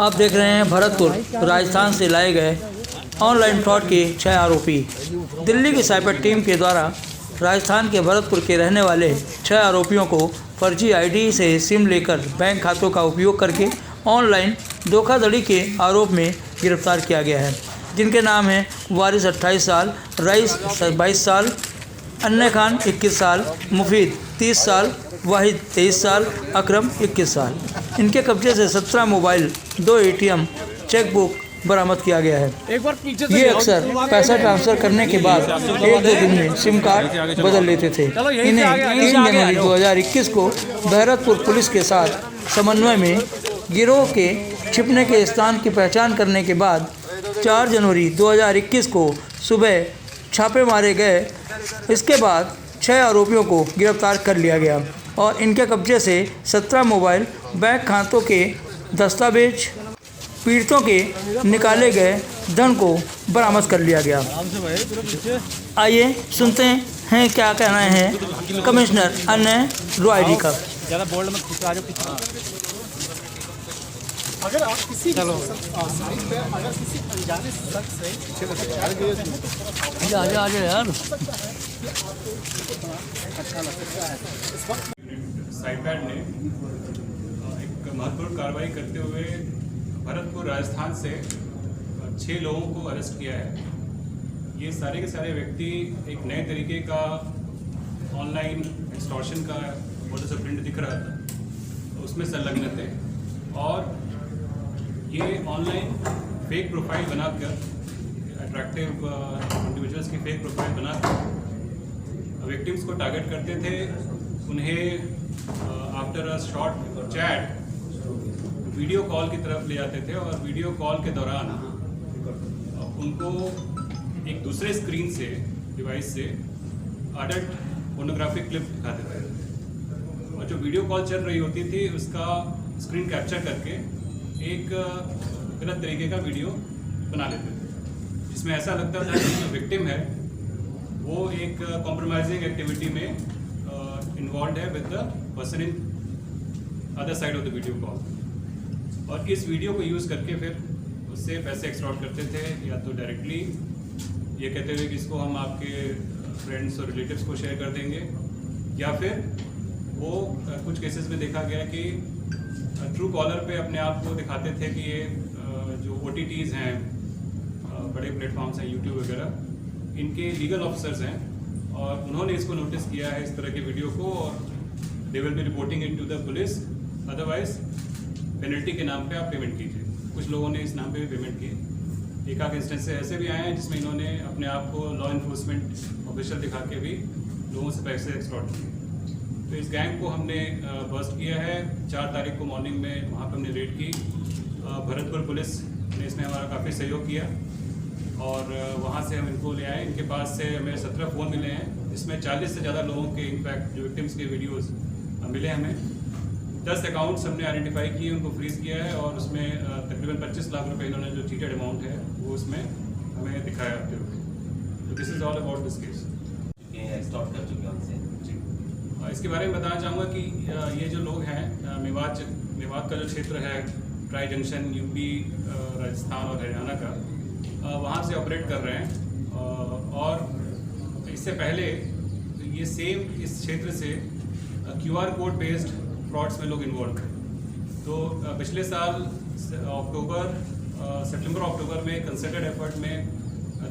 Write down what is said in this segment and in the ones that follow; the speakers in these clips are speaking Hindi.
आप देख रहे हैं भरतपुर राजस्थान से लाए गए ऑनलाइन फ्रॉड के 6 आरोपी। दिल्ली की साइबर टीम के द्वारा राजस्थान के भरतपुर के रहने वाले 6 आरोपियों को फर्जी आईडी से सिम लेकर बैंक खातों का उपयोग करके ऑनलाइन धोखाधड़ी के आरोप में गिरफ्तार किया गया है, जिनके नाम हैं वारिस 28 साल, रईस 22 साल, अन्य खान 21 साल, मुफीद 30 साल, वाहिद 23 साल, अकरम 21 साल। इनके कब्जे से 17 मोबाइल, 2 ATM, चेकबुक बरामद किया गया है। ये अक्सर पैसा ट्रांसफ़र करने के बाद 1-2 दिन में सिम कार्ड बदल लेते थे। इन्हें 3 जनवरी 2021 को भरतपुर पुलिस के साथ समन्वय में गिरोह के छिपने के स्थान की पहचान करने के बाद 4 जनवरी 2021 को सुबह छापे मारे गए। इसके बाद 6 आरोपियों को गिरफ्तार कर लिया गया और इनके कब्जे से 17 मोबाइल, बैंक खातों के दस्तावेज, पीड़ितों के निकाले गए धन को बरामद कर लिया गया। आइए सुनते हैं क्या कहना है कमिश्नर अन्य रॉय जी का। ज़्यादा बोल्ड मत खिंचवा दो। अगर आप किसी साइट पे अगर किसी अनजाने शख्स से आजा यार। साइबर ने एक महत्वपूर्ण कार्रवाई करते हुए भरतपुर राजस्थान से 6 लोगों को अरेस्ट किया है। ये सारे के सारे व्यक्ति एक नए तरीके का ऑनलाइन एक्सटॉर्शन का मोडस ऑपरेंडी दिख रहा था, उसमें संलग्न थे और ये ऑनलाइन फेक प्रोफाइल बनाकर, अट्रैक्टिव इंडिविजुअल्स की फेक प्रोफाइल बनाकर विक्टिम्स को टारगेट करते थे। उन्हें after a short chat video call की तरफ ले जाते थे और वीडियो कॉल के दौरान उनको एक दूसरे स्क्रीन से, डिवाइस से अडल्ट पोर्नोग्राफिक क्लिप दिखाते थे और जो वीडियो कॉल चल रही होती थी उसका स्क्रीन कैप्चर करके एक गलत तरीके का वीडियो बना लेते थे, जिसमें ऐसा लगता था कि जो विक्टिम है वो एक कॉम्प्रोमाइजिंग एक्टिविटी में इन्वॉल्व है with the person in other side of the video call. और इस वीडियो को यूज़ करके फिर उससे पैसे एक्सटॉर्ट करते थे, या तो डायरेक्टली ये कहते हुए कि इसको हम आपके फ्रेंड्स और रिलेटिव्स को शेयर कर देंगे, या फिर वो कुछ केसेस में देखा गया कि ट्रू कॉलर पे अपने आप को दिखाते थे कि ये जो OTTs हैं, बड़े प्लेटफॉर्म्स हैं यूट्यूब वगैरह, इनके लीगल ऑफिसर्स हैं और उन्होंने इसको नोटिस किया है इस तरह के वीडियो को और they will be reporting it to the police, otherwise penalty के नाम पे आप पेमेंट कीजिए। कुछ लोगों ने इस नाम पे भी पेमेंट की। एक आध इंस्टेंस ऐसे भी आए हैं जिसमें इन्होंने अपने आप को लॉ इन्फोर्समेंट ऑफिशियल दिखा के भी लोगों से पैसे एक्सटॉर्ट किए। तो इस गैंग को हमने बस्ट किया है। 4 तारीख को मॉर्निंग में वहाँ पर हमने रेड की। भरतपुर पुलिस ने इसमें हमारा काफ़ी सहयोग किया और वहाँ से हम इनको ले आए। इनके पास से हमें 17 फ़ोन मिले हैं, जिसमें 40 से ज़्यादा लोगों के इनफैक्ट जो विक्टिम्स के वीडियोस मिले हमें। 10 अकाउंट्स हमने आइडेंटिफाई किए, उनको फ्रीज़ किया है और उसमें तकरीबन 25 लाख रुपए इन्होंने जो चीटेड अमाउंट है वो उसमें हमें दिखाया आते हुए। तो this is all about this case. Stop कर चुके हैं उनसे। इसके बारे में बताना चाहूँगा कि ये जो लोग हैं मेवात का जो क्षेत्र है, ट्राई जंक्शन, UP, राजस्थान और हरियाणा का, वहाँ से ऑपरेट कर रहे हैं और इससे पहले ये सेम इस क्षेत्र से QR कोड बेस्ड फ्रॉड्स में लोग इन्वॉल्व हैं। तो पिछले साल सितंबर अक्टूबर में कंसर्टेड एफर्ट में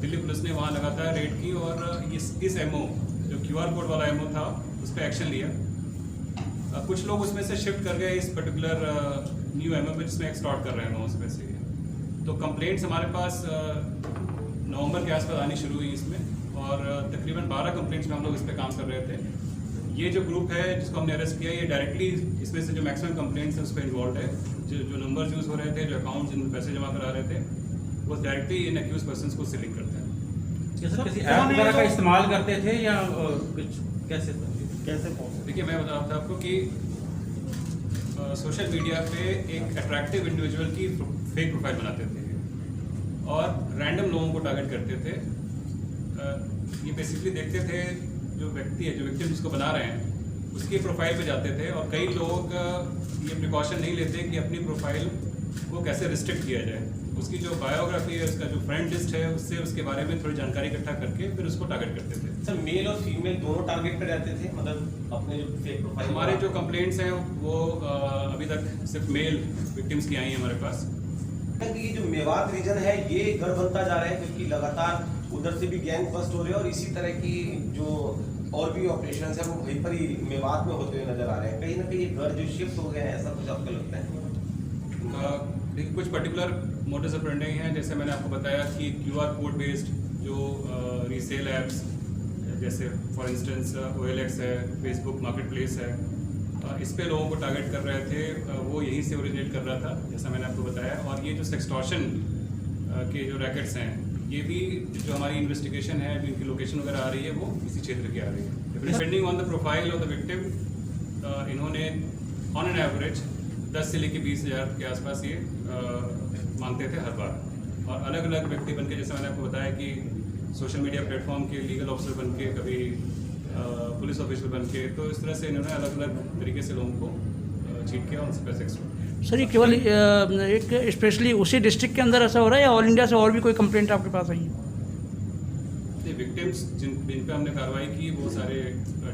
दिल्ली पुलिस ने वहाँ लगातार रेड की और इस MO जो QR कोड वाला MO था उस पर एक्शन लिया। कुछ लोग उसमें से शिफ्ट कर गए इस पर्टिकुलर न्यू MO में, जिसमें एक्सटॉर्ट कर रहे हैं लोगों से पैसे। तो कंप्लेंट्स हमारे पास नवंबर के आसपास आनी शुरू हुई इसमें और तकरीबन 12 कंप्लेंट्स में हम लोग इस पर काम कर रहे थे। ये जो ग्रुप है जिसको हमने अरेस्ट किया, ये डायरेक्टली इसमें से जो मैक्सिमम कंप्लेंट्स हैं उस पर इन्वॉल्व है। जो नंबर्स यूज़ हो रहे थे, जो अकाउंट्स जिनमें पैसे जमा करा रहे थे, वो डायरेक्टली इन एक्यूज पर्सन्स को से लिंक करते हैं। किसी ऐप वगैरह का इस्तेमाल करते थे या कुछ कैसे? देखिए, मैं बता रहा था आपको कि सोशल मीडिया पे एक अट्रैक्टिव इंडिविजुअल की फेक प्रोफाइल बनाते थे और रैंडम लोगों को टारगेट करते थे। ये बेसिकली देखते थे जो व्यक्ति है, जो विक्टिम जिसको बना रहे हैं, उसकी प्रोफाइल पे जाते थे और कई लोग ये प्रिकॉशन नहीं लेते कि अपनी प्रोफाइल वो कैसे रिस्ट्रिक्ट किया जाए, उसकी जो बायोग्राफी है, उसका जो फ्रेंड लिस्ट है, उससे उसके बारे में थोड़ी जानकारी इकट्ठा करके फिर उसको टारगेट करते थे। सर मेल और फीमेल दोनों टारगेट पे रहते थे, मतलब अपने जो फेक प्रोफाइल। हमारे जो कंप्लेंट्स हैं वो अभी तक सिर्फ मेल विक्टिम्स की आई हैं हमारे पास। ये जो मेवात रीजन है ये गढ़ बनता जा रहा है, क्योंकि लगातार उधर से भी गैंग बस्ट हो रहे हैं और इसी तरह की जो और भी ऑपरेशन है वो वहीं पर ही मेवात में होते हुए नजर आ रहे हैं। कहीं ना कहीं ये घर जो शिफ्ट हो गए हैं, ऐसा कुछ आपको लगता है? देखिए कुछ पर्टिकुलर मोटिव्स ऑपरेंडी हैं, जैसे मैंने आपको बताया कि QR कोड बेस्ड जो रीसेल ऐप्स जैसे फॉर इंस्टेंस OLX है, फेसबुक मार्केट प्लेस है, इस पे लोगों को टारगेट कर रहे थे, वो यहीं से ओरिजिनेट कर रहा था जैसा मैंने आपको बताया। और ये जो सेक्सटॉर्शन के जो रैकेट्स हैं, ये भी जो हमारी इन्वेस्टिगेशन है, जो इनकी लोकेशन वगैरह आ रही है, वो इसी क्षेत्र की आ रही है। Depending on the profile of the victim, इन्होंने ऑन एन एवरेज 10 से लेकर 20,000 के आसपास ये मांगते थे हर बार। और अलग अलग व्यक्ति बनके, जैसे मैंने आपको बताया कि सोशल मीडिया प्लेटफॉर्म के लीगल ऑफिसर बनके, कभी पुलिस ऑफिसर बनके, तो इस तरह से इन्होंने अलग अलग तरीके से लोगों को चीट किया, उनसे पैसे एक्सटॉर्ट। सर ये केवल एक स्पेशली उसी डिस्ट्रिक्ट के अंदर ऐसा हो रहा है या ऑल इंडिया से और भी कोई कंप्लेंट आपके पास आई है? ये विक्टिम्स जिन पे हमने कार्रवाई की वो सारे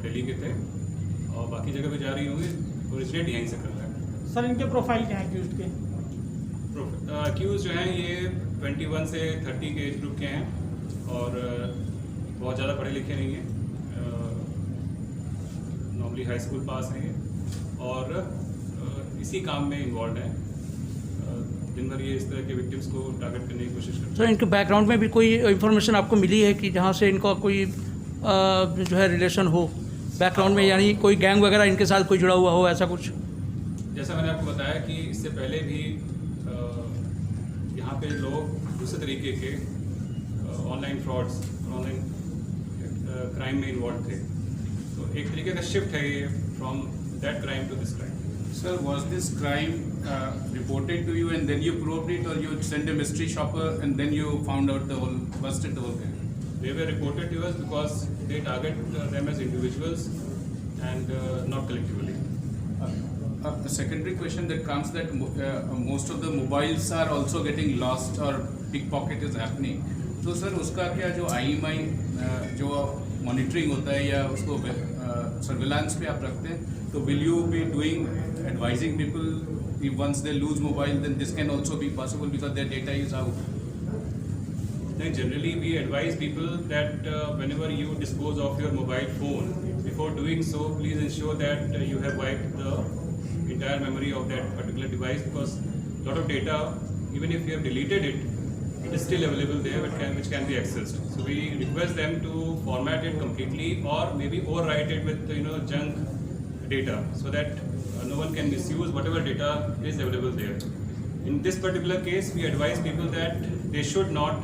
दिल्ली के थे और बाकी जगह पे जा रही होंगी, ओरिजिनेट यहीं से कर रहा है। सर इनके प्रोफाइल क्या है अक्यूज्ड के? अक्यूज जो हैं ये 21 से 30 के एज ग्रुप के हैं और बहुत ज़्यादा पढ़े लिखे नहीं हैं, नॉर्मली हाई स्कूल पास हैं ये, और इसी काम में इन्वॉल्व हैं। दिन भर ये इस तरह के विक्टिम्स को टारगेट करने की कोशिश करते हैं। सर इनके बैकग्राउंड में भी कोई इन्फॉर्मेशन आपको मिली है कि जहाँ से इनका कोई जो है रिलेशन हो बैकग्राउंड में, यानी कोई गैंग वगैरह इनके साथ कोई जुड़ा हुआ हो, ऐसा कुछ? जैसा मैंने आपको बताया कि इससे पहले भी यहाँ पे लोग दूसरे तरीके के ऑनलाइन फ्रॉड्स, ऑनलाइन क्राइम में इन्वॉल्व थे, तो एक तरीके का शिफ्ट है ये from that crime to this crime. Sir, was this crime reported to you and then you proved it, or you sent a mystery shopper and then you found out busted the whole thing? They were reported to us because they target them as individuals and not collectively. A secondary question that comes that most of the mobiles are also getting lost or pickpocket is happening. तो सर उसका क्या जो IMI जो मॉनिटरिंग होता है या उसको सर्विलांस पे आप रखते हैं, तो will you be doing advising people if once they lose mobile then this can also be possible because their data is out? Then generally we advise people that whenever you dispose of your mobile phone, before doing so, please ensure that you have wiped the entire memory of that particular device, because a lot of data, even if you have deleted it, it is still available there, which can be accessed. So we request them to format it completely or maybe overwrite it with junk data, so that no one can misuse whatever data is available there. In this particular case, we advise people that they should not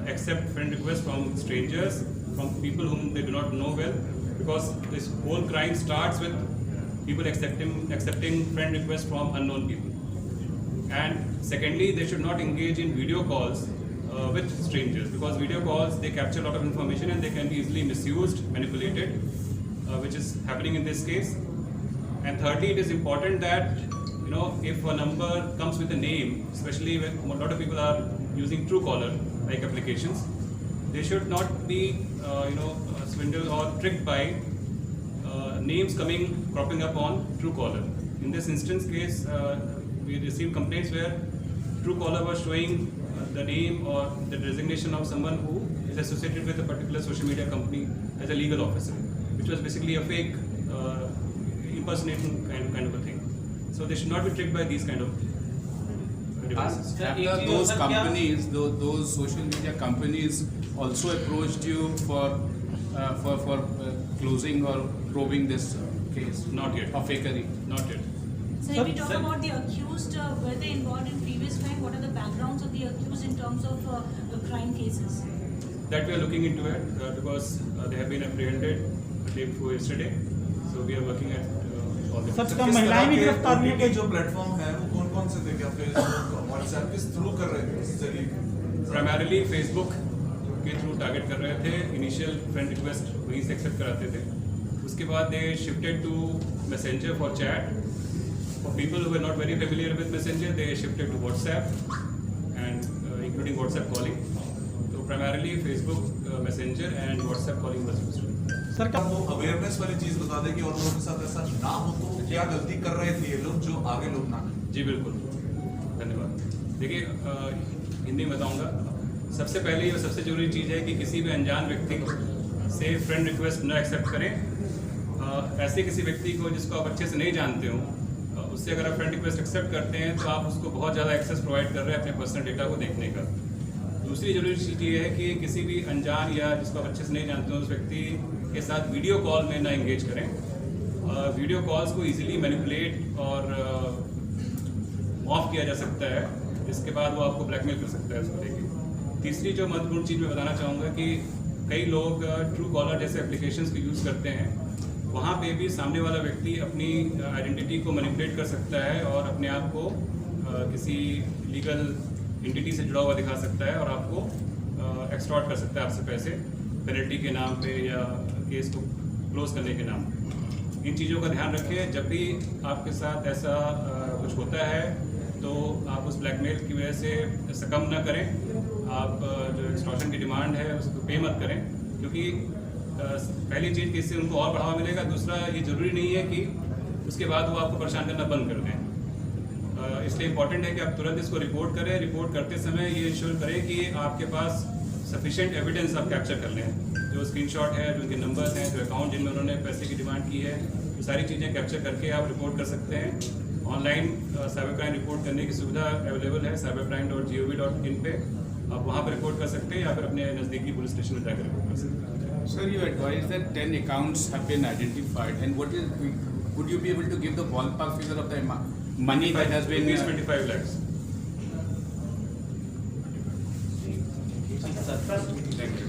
accept friend requests from strangers, from people whom they do not know well, because this whole crime starts with people accepting friend requests from unknown people. And secondly, they should not engage in video calls with strangers, because video calls, they capture a lot of information and they can be easily misused, manipulated, which is happening in this case. And thirdly, it is important that if a number comes with a name, especially when a lot of people are using Truecaller like applications, they should not be swindled or tricked by names cropping up on Truecaller. In this instance case, we received complaints where Truecaller was showing the name or the designation of someone who is associated with a particular social media company as a legal officer, which was basically a fake impersonating kind of a thing. So they should not be tricked by these kind of devices. Have those companies, those social media companies also approached you for closing or probing this case? Not yet. Of fakery? Not yet. So if we talk about the accused, were they involved in previous crime? What are the backgrounds of the accused in terms of the crime cases? That we are looking into it because they have been apprehended the day before yesterday. So we are working at all the. सच का महिलाएं भी गिरफ्तार हुई हैं? जो प्लेटफॉर्म है वो कौन-कौन से थे? क्या फेसबुक, व्हाट्सएप किस थ्रू कर रहे थे, किस जरिए? Primarily Facebook के थ्रू टारगेट कर रहे थे. इनिशियल फ्रेंड रिक्वेस्ट वहीं से एक्सेप्ट कराते थे. उसके बाद they shifted to Messenger for chat For people who are not very familiar with Messenger, they shifted to WhatsApp and including WhatsApp calling. So primarily Facebook Messenger and WhatsApp calling was used. Sir क्या वो अवेयरनेस वाली चीज बता दें कि और लोगों के साथ ऐसा ना हो तो क्या गलती कर रहे थे ये लोग जो आगे लोग ना करें? जी बिल्कुल, धन्यवाद। देखिए हिंदी में बताऊंगा। सबसे पहले और सबसे जरूरी चीज़ है कि किसी भी अनजान व्यक्ति से फ्रेंड रिक्वेस्ट न एक्सेप्ट करें। ऐसे किसी व्यक्ति को जिसको आप अच्छे से नहीं जानते हो, उससे अगर आप फ्रेंड रिक्वेस्ट एक्सेप्ट करते हैं तो आप उसको बहुत ज़्यादा एक्सेस प्रोवाइड कर रहे हैं अपने पर्सनल डेटा को देखने का। दूसरी जरूरी चीज़ ये है कि किसी भी अनजान या जिसको आप अच्छे से नहीं जानते हो उस व्यक्ति के साथ वीडियो कॉल में ना इंगेज करें। वीडियो कॉल्स को इजीली मैनिपुलेट और ऑफ किया जा सकता है, इसके बाद वो आपको ब्लैकमेल कर सकता है उसको लेके। तीसरी जो महत्वपूर्ण चीज़ मैं बताना चाहूँगा कि कई लोग ट्रू कॉलर जैसे एप्लीकेशंस को यूज़ करते हैं, वहाँ पे भी सामने वाला व्यक्ति अपनी आइडेंटिटी को मैनिपुलेट कर सकता है और अपने आप को किसी लीगल एंटिटी से जुड़ा हुआ दिखा सकता है और आपको एक्सटॉर्ट कर सकता है आपसे पैसे पेनल्टी के नाम पे या केस को क्लोज करने के नाम पे। इन चीज़ों का ध्यान रखें। जब भी आपके साथ ऐसा कुछ होता है तो आप उस ब्लैकमेल की वजह से सकम न करें। आप जो एक्सटॉर्शन की डिमांड है उसको पे मत करें, क्योंकि पहली चीज़ कि इससे उनको और बढ़ावा मिलेगा। दूसरा, ये ज़रूरी नहीं है कि उसके बाद वो आपको परेशान करना बंद कर दें। इसलिए इम्पॉर्टेंट है कि आप तुरंत इसको रिपोर्ट करें। रिपोर्ट करते समय ये इंश्योर करें कि आपके पास सफिशिएंट एविडेंस आप कैप्चर कर लें, जो स्क्रीनशॉट है, जो उनके नंबर्स हैं, जो अकाउंट जिनमें उन्होंने पैसे की डिमांड की है, वो सारी चीज़ें कैप्चर करके आप रिपोर्ट कर सकते हैं। ऑनलाइन साइबर क्राइम रिपोर्ट करने की सुविधा अवेलेबल है cybercrime.gov.in पे। आप वहाँ पर रिपोर्ट कर सकते हैं या फिर अपने नज़दीकी पुलिस स्टेशन में जाकर रिपोर्ट कर सकते हैं। Sir, you advised that 10 accounts have been identified, and would you be able to give the ballpark figure of the money that has been? 25 lakhs. Thank you.